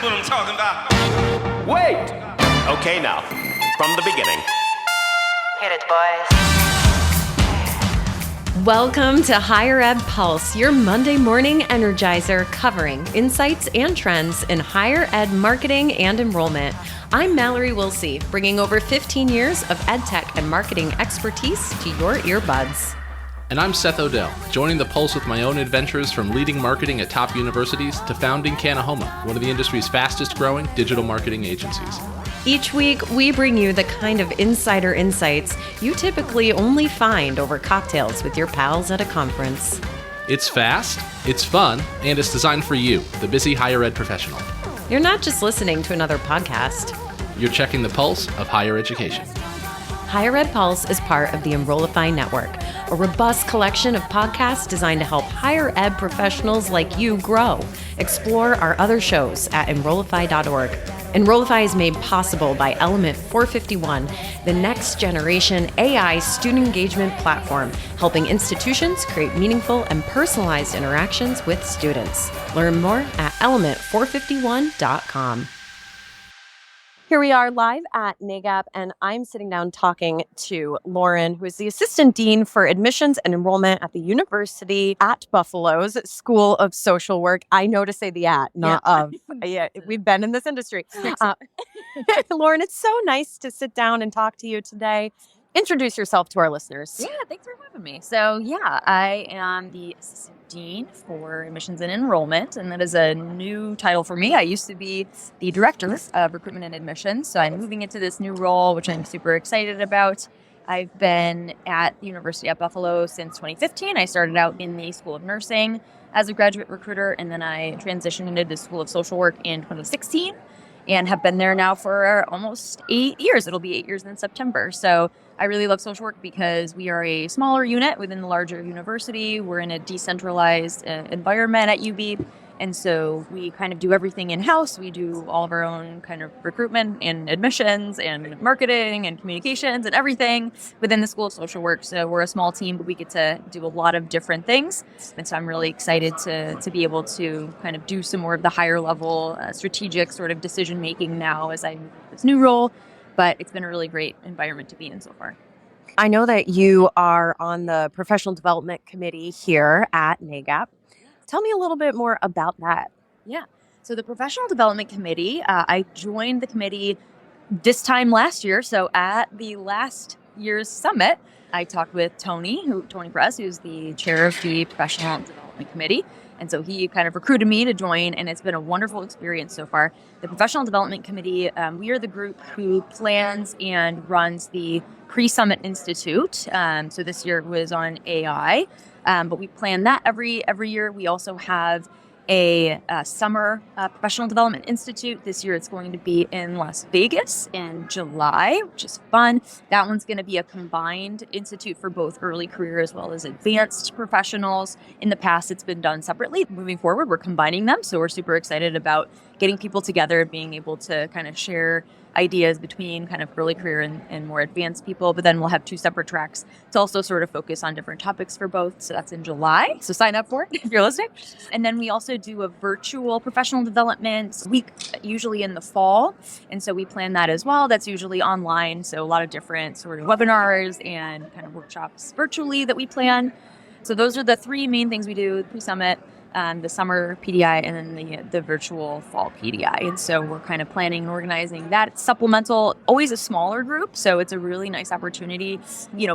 what I'm talking about. Wait! Okay, now, from the beginning. Hit it, boys. Welcome to Higher Ed Pulse, your Monday morning energizer covering insights and trends in higher ed marketing and enrollment. I'm Mallory Wilsey, bringing over 15 years of edtech and marketing expertise to your earbuds. And I'm Seth Odell, joining the Pulse with my own adventures from leading marketing at top universities to founding Kanahoma, one of the industry's fastest growing digital marketing agencies. Each week, we bring you the kind of insider insights you typically only find over cocktails with your pals at a conference. It's fast, it's fun, and it's designed for you, the busy higher ed professional. You're not just listening to another podcast. You're checking the pulse of higher education. Higher Ed Pulse is part of the Enrollify Network, a robust collection of podcasts designed to help higher ed professionals like you grow. Explore our other shows at enrollify.org. Enrollify is made possible by Element 451, the next generation AI student engagement platform, helping institutions create meaningful and personalized interactions with students. Learn more at element451.com. Here we are live at NAGAP, and I'm sitting down talking to Lauren, who is the Assistant Dean for Admissions and Enrollment at the University at Buffalo's School of Social Work. I know to say the at, not of. Yeah, we've been in this industry. Lauren, it's so nice to sit down and talk to you today. Introduce yourself to our listeners. Yeah, thanks for having me. So I am the Assistant Dean for Admissions and Enrollment, and that is a new title for me. I used to be the Director of Recruitment and Admissions, so I'm moving into this new role, which I'm super excited about. I've been at the University at Buffalo since 2015. I started out in the School of Nursing as a graduate recruiter, and then I transitioned into the School of Social Work in 2016. And have been there now for almost 8 years. It'll be 8 years in September. So I really love social work because we are a smaller unit within the larger university. We're in a decentralized environment at UB. And so we kind of do everything in-house. We do all of our own kind of recruitment and admissions and marketing and communications and everything within the School of Social Work. So we're a small team, but we get to do a lot of different things. And so I'm really excited to be able to kind of do some more of the higher level strategic sort of decision making now as I move into this new role. But it's been a really great environment to be in so far. I know that you are on the Professional Development Committee here at NAGAP. Tell me a little bit more about that. Yeah. So the Professional Development Committee, I joined the committee this time last year. So at the last year's summit, I talked with Tony Press, who's the chair of the Professional Development Committee. And so he kind of recruited me to join, and it's been a wonderful experience so far. The Professional Development Committee, we are the group who plans and runs the Pre-Summit Institute. So this year it was on AI. But we plan that every year. We also have a summer professional development institute. This year it's going to be in Las Vegas in July, which is fun. That one's going to be a combined institute for both early career as well as advanced professionals. In the past, it's been done separately. Moving forward, we're combining them. So we're super excited about getting people together and being able to kind of share ideas between kind of early career and more advanced people, but then we'll have two separate tracks to also sort of focus on different topics for both. So that's in July. So sign up for it if you're listening. And then we also do a virtual professional development week, usually in the fall. And so we plan that as well. That's usually online. So a lot of different sort of webinars and kind of workshops virtually that we plan. So those are the three main things we do: pre-summit, the summer PDI, and then the virtual fall PDI. And so we're kind of planning and organizing that. It's supplemental, always a smaller group. So it's a really nice opportunity.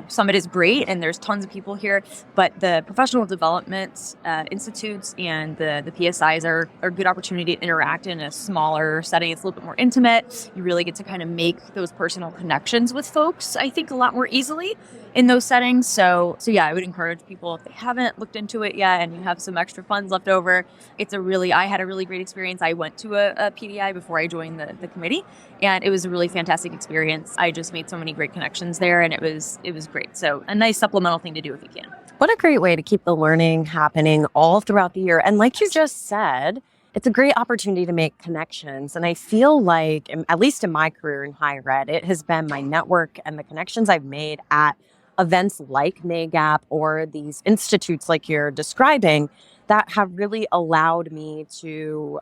Summit is great and there's tons of people here, but the professional development institutes and the PSIs are a good opportunity to interact in a smaller setting. It's a little bit more intimate. You really get to kind of make those personal connections with folks, I think, a lot more easily in those settings. So yeah, I would encourage people, if they haven't looked into it yet and you have some extra funds left over, I had a really great experience. I went to a PDI before I joined the committee, and it was a really fantastic experience. I just made so many great connections there, and it was great. So a nice supplemental thing to do if you can. What a great way to keep the learning happening all throughout the year. And like you just said, it's a great opportunity to make connections. And I feel like, at least in my career in higher ed, it has been my network and the connections I've made at events like NAGAP or these institutes like you're describing that have really allowed me to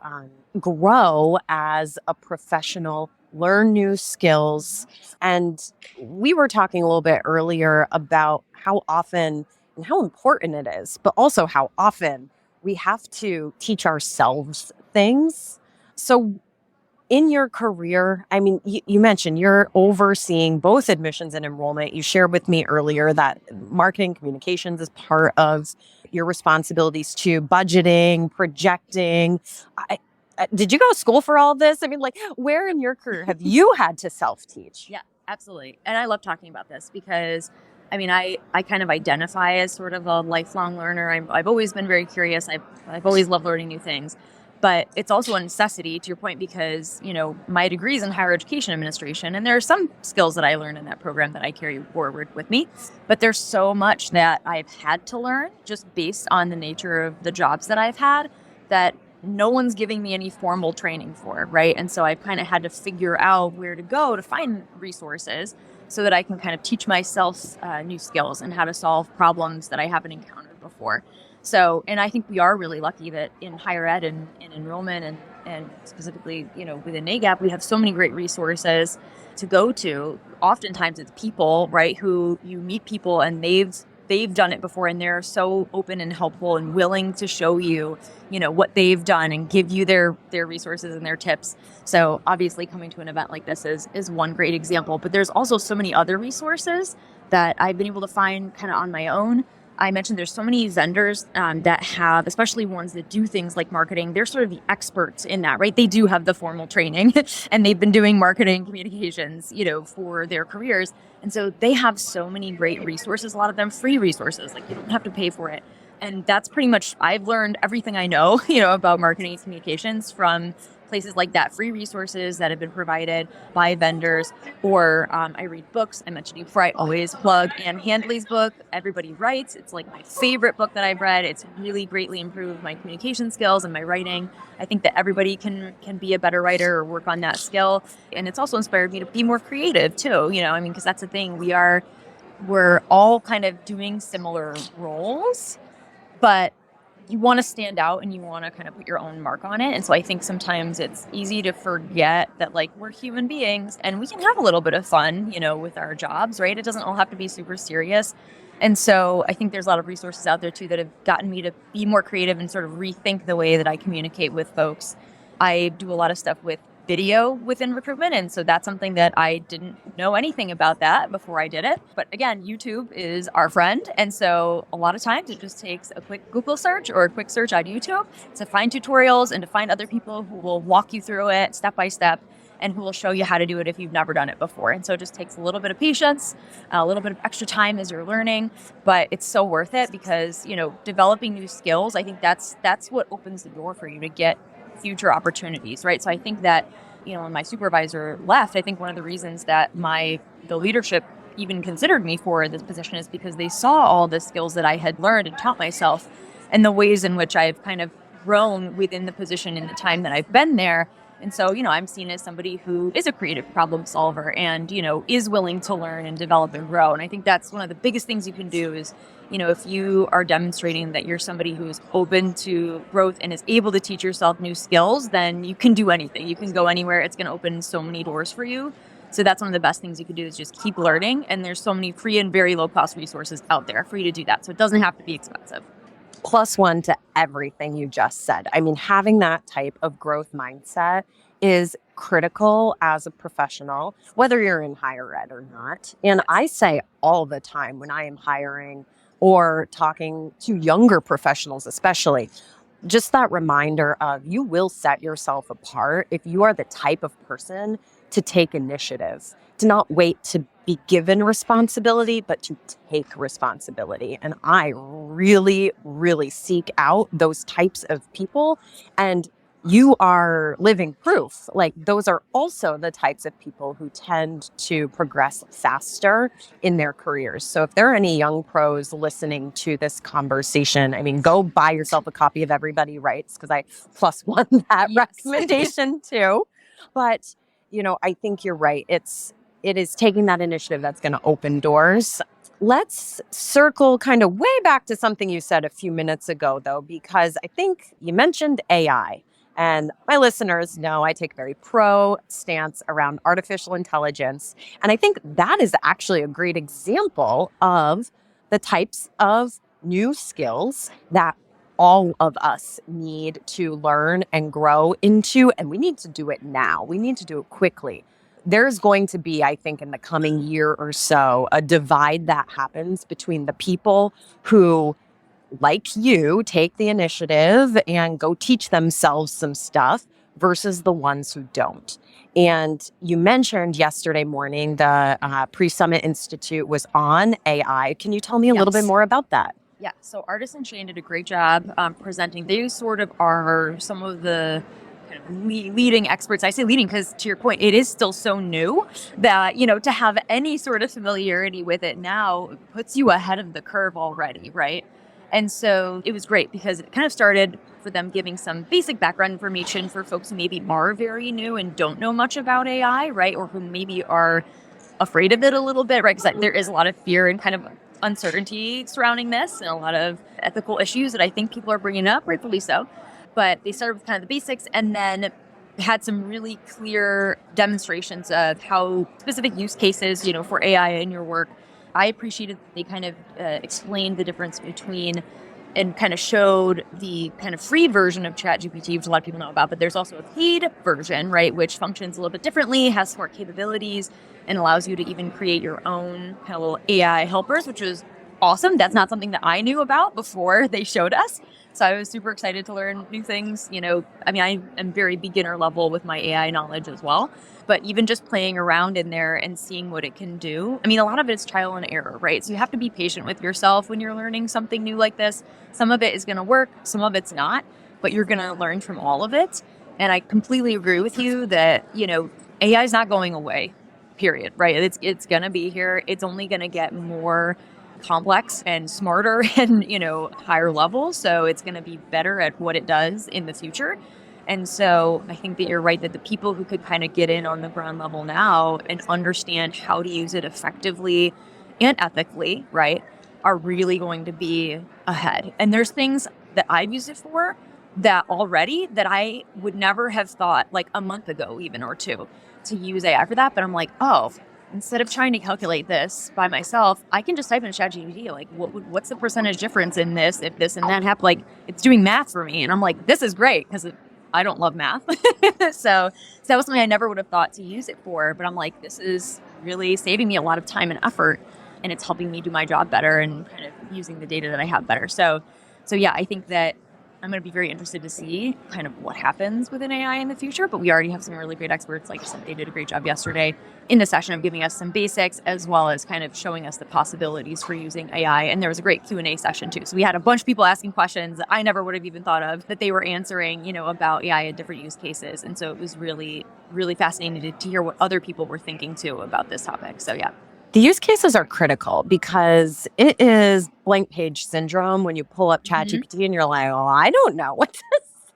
grow as a professional, learn new skills. And we were talking a little bit earlier about how often and how important it is, but also how often we have to teach ourselves things. So in your career, I mean, you mentioned you're overseeing both admissions and enrollment. You shared with me earlier that marketing communications is part of your responsibilities too, budgeting, projecting. Did you go to school for all of this? I mean, like, where in your career have you had to self-teach? Yeah, absolutely. And I love talking about this because, I mean, I kind of identify as sort of a lifelong learner. I've always been very curious. I've always loved learning new things. But it's also a necessity, to your point, because, my degree is in higher education administration, and there are some skills that I learned in that program that I carry forward with me. But there's so much that I've had to learn just based on the nature of the jobs that I've had that no one's giving me any formal training for, right? And so I've kind of had to figure out where to go to find resources so that I can kind of teach myself new skills and how to solve problems that I haven't encountered before. So, and I think we are really lucky that in higher ed and in enrollment and specifically, within NAGAP, we have so many great resources to go to. Oftentimes it's people, right, who you meet people and they've done it before and they're so open and helpful and willing to show you, what they've done and give you their resources and their tips. So obviously coming to an event like this is one great example, but there's also so many other resources that I've been able to find kind of on my own. I mentioned there's so many vendors that have, especially ones that do things like marketing, they're sort of the experts in that, right? They do have the formal training and they've been doing marketing communications, for their careers. And so they have so many great resources, a lot of them free resources, like you don't have to pay for it. And that's pretty much, I've learned everything I know, about marketing and communications from places like that, free resources that have been provided by vendors, or I read books. I mentioned you before, I always plug Ann Handley's book, Everybody Writes. It's like my favorite book that I've read. It's really greatly improved my communication skills and my writing. I think that everybody can be a better writer or work on that skill. And it's also inspired me to be more creative too, because that's the thing. We're all kind of doing similar roles, but you want to stand out and you want to kind of put your own mark on it. And so I think sometimes it's easy to forget that we're human beings and we can have a little bit of fun, with our jobs, right? It doesn't all have to be super serious. And so I think there's a lot of resources out there too that have gotten me to be more creative and sort of rethink the way that I communicate with folks. I do a lot of stuff with video within recruitment. And so that's something that I didn't know anything about that before I did it. But again, YouTube is our friend. And so a lot of times it just takes a quick Google search or a quick search on YouTube to find tutorials and to find other people who will walk you through it step by step and who will show you how to do it if you've never done it before. And so it just takes a little bit of patience, a little bit of extra time as you're learning, but it's so worth it because, developing new skills, I think that's what opens the door for you to get future opportunities, right? So I think that, when my supervisor left, I think one of the reasons that the leadership even considered me for this position is because they saw all the skills that I had learned and taught myself and the ways in which I've kind of grown within the position in the time that I've been there. And so, I'm seen as somebody who is a creative problem solver and, is willing to learn and develop and grow. And I think that's one of the biggest things you can do is, if you are demonstrating that you're somebody who is open to growth and is able to teach yourself new skills, then you can do anything. You can go anywhere. It's going to open so many doors for you. So that's one of the best things you can do is just keep learning. And there's so many free and very low cost resources out there for you to do that. So it doesn't have to be expensive. +1 to everything you just said. I mean, having that type of growth mindset is critical as a professional, whether you're in higher ed or not. And I say all the time when I am hiring or talking to younger professionals, especially, just that reminder of you will set yourself apart if you are the type of person to take initiative, to not wait to be given responsibility, but to take responsibility. And I really, really seek out those types of people. And you are living proof. Those are also the types of people who tend to progress faster in their careers. So if there are any young pros listening to this conversation, I mean, go buy yourself a copy of Everybody Writes, because I +1 that recommendation too. But, I think you're right. It is taking that initiative that's going to open doors. Let's circle kind of way back to something you said a few minutes ago, though, because I think you mentioned AI. And my listeners know I take a very pro stance around artificial intelligence. And I think that is actually a great example of the types of new skills that all of us need to learn and grow into. And we need to do it now. We need to do it quickly. There's going to be, I think, in the coming year or so, a divide that happens between the people who, like you, take the initiative and go teach themselves some stuff versus the ones who don't. And you mentioned yesterday morning the Pre-Summit Institute was on AI. Can you tell me a little bit more about that? Yeah, so Artis and Shane did a great job presenting. They sort of are some of the kind of leading experts. I say leading because, to your point, it is still so new that, to have any sort of familiarity with it now puts you ahead of the curve already, right? And so it was great because it kind of started for them giving some basic background information for folks who maybe are very new and don't know much about AI, right? Or who maybe are afraid of it a little bit, right? Because there is a lot of fear and kind of uncertainty surrounding this and a lot of ethical issues that I think people are bringing up, rightfully so. But they started with kind of the basics and then had some really clear demonstrations of how specific use cases, for AI in your work. I appreciated that they kind of explained the difference between and kind of showed the kind of free version of ChatGPT, which a lot of people know about, but there's also a paid version, right, which functions a little bit differently, has more capabilities, and allows you to even create your own kind of little AI helpers, which was awesome. That's not something that I knew about before they showed us. So I was super excited to learn new things. I am very beginner level with my AI knowledge as well. But even just playing around in there and seeing what it can do. A lot of it is trial and error, right? So you have to be patient with yourself when you're learning something new like this. Some of it is going to work, some of it's not, but you're going to learn from all of it. And I completely agree with you that, AI is not going away, period, right? It's going to be here. It's only going to get more complex and smarter and, higher level. So it's going to be better at what it does in the future. And so I think that you're right that the people who could kind of get in on the ground level now and understand how to use it effectively and ethically, right, are really going to be ahead. And there's things that I've used it for that already that I would never have thought like a month ago even or two to use AI for that. But I'm like, oh, instead of trying to calculate this by myself, I can just type in ChatGPT, like, what's the percentage difference in this if this and that happen? Like, it's doing math for me. And I'm like, this is great because I don't love math. So that was something I never would have thought to use it for. But I'm like, this is really saving me a lot of time and effort. And it's helping me do my job better and kind of using the data that I have better. So yeah, I think that I'm going to be very interested to see kind of what happens within AI in the future. But we already have some really great experts. Like I said, they did a great job yesterday in the session of giving us some basics as well as kind of showing us the possibilities for using AI. And there was a great Q&A session too. So we had a bunch of people asking questions that I never would have even thought of that they were answering, about AI and different use cases. And so it was really, really fascinating to hear what other people were thinking too about this topic. So yeah. The use cases are critical because it is blank page syndrome when you pull up ChatGPT and you're like, oh, I don't know what to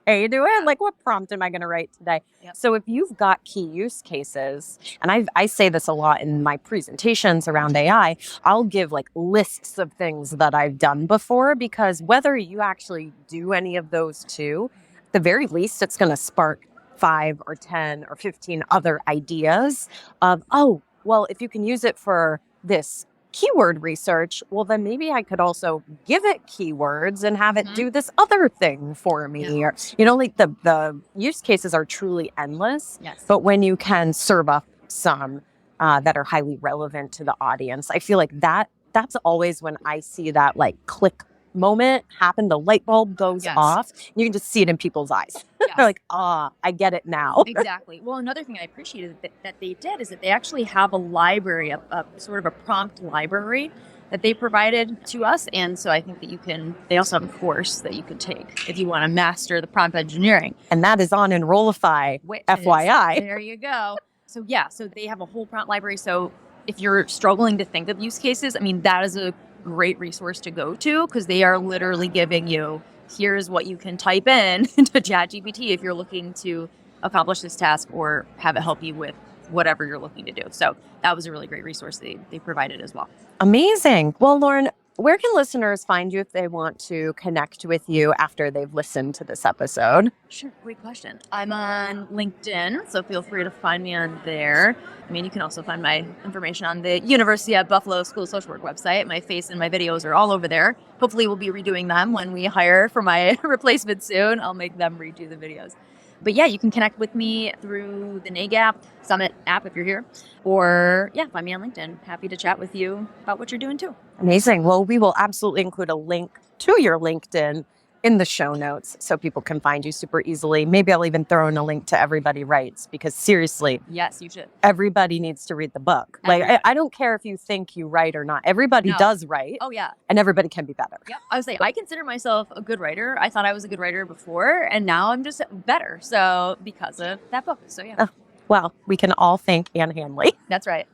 say to it. Like, what prompt am I going to write today? Yep. So if you've got key use cases, and I say this a lot in my presentations around AI, I'll give like lists of things that I've done before because whether you actually do any of those two, at the very least, it's going to spark 5 or 10 or 15 other ideas of, oh, well, if you can use it for this keyword research, well, then maybe I could also give it keywords and have it do this other thing for me. Yeah. Or, like the use cases are truly endless. Yes. But when you can serve up some that are highly relevant to the audience, I feel like that's always when I see that like click moment happen, the light bulb goes off. You can just see it in people's eyes. Yes. They're like, I get it now. Exactly. Well, another thing I appreciated that they did is that they actually have a library, a sort of a prompt library that they provided to us. And so I think that they also have a course that you could take if you want to master the prompt engineering. And that is on Enrollify, FYI. There you go. So yeah, so they have a whole prompt library. So if you're struggling to think of use cases, that is a great resource to go to because they are literally giving you, here's what you can type in to ChatGPT if you're looking to accomplish this task or have it help you with whatever you're looking to do. So that was a really great resource they provided as well. Amazing. Well, Lauren, where can listeners find you if they want to connect with you after they've listened to this episode? Sure. Great question. I'm on LinkedIn, so feel free to find me on there. I mean, you can also find my information on the University at Buffalo School of Social Work website. My face and my videos are all over there. Hopefully we'll be redoing them when we hire for my replacement soon. I'll make them redo the videos. But yeah, you can connect with me through the NAGAP Summit app if you're here, or find me on LinkedIn. Happy to chat with you about what you're doing too. Amazing. Well, we will absolutely include a link to your LinkedIn in the show notes so people can find you super easily. Maybe I'll even throw in a link to Everybody Writes, because seriously, yes, you should. Everybody needs to read the book. Like, I don't care if you think you write or not. Everybody does write. Oh, yeah. And everybody can be better. Yep. I would say I consider myself a good writer. I thought I was a good writer before, and now I'm just better. So because of that book. So yeah. Well, we can all thank Ann Hanley. That's right.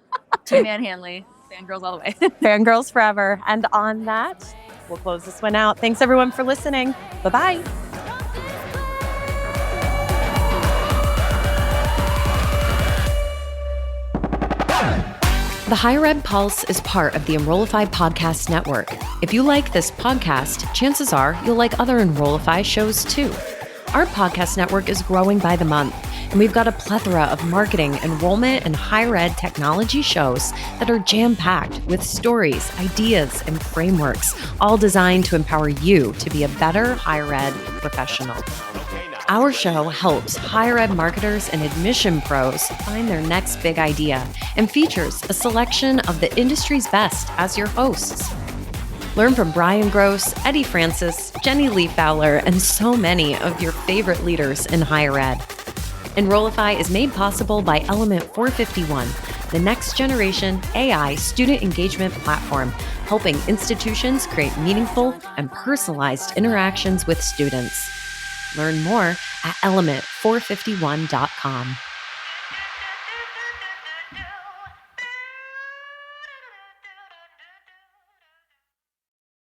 Team Ann Hanley. Fangirls all the way. Fangirls forever. And on that, we'll close this one out. Thanks everyone for listening. Bye-bye. The Higher Ed Pulse is part of the Enrollify Podcast Network. If you like this podcast, chances are you'll like other Enrollify shows too. Our podcast network is growing by the month, and we've got a plethora of marketing, enrollment, and higher ed technology shows that are jam-packed with stories, ideas, and frameworks, all designed to empower you to be a better higher ed professional. Our show helps higher ed marketers and admission pros find their next big idea and features a selection of the industry's best as your hosts. Learn from Brian Gross, Eddie Francis, Jenny Lee Fowler, and so many of your favorite leaders in higher ed. Enrollify is made possible by Element 451, the next generation AI student engagement platform, helping institutions create meaningful and personalized interactions with students. Learn more at element451.com.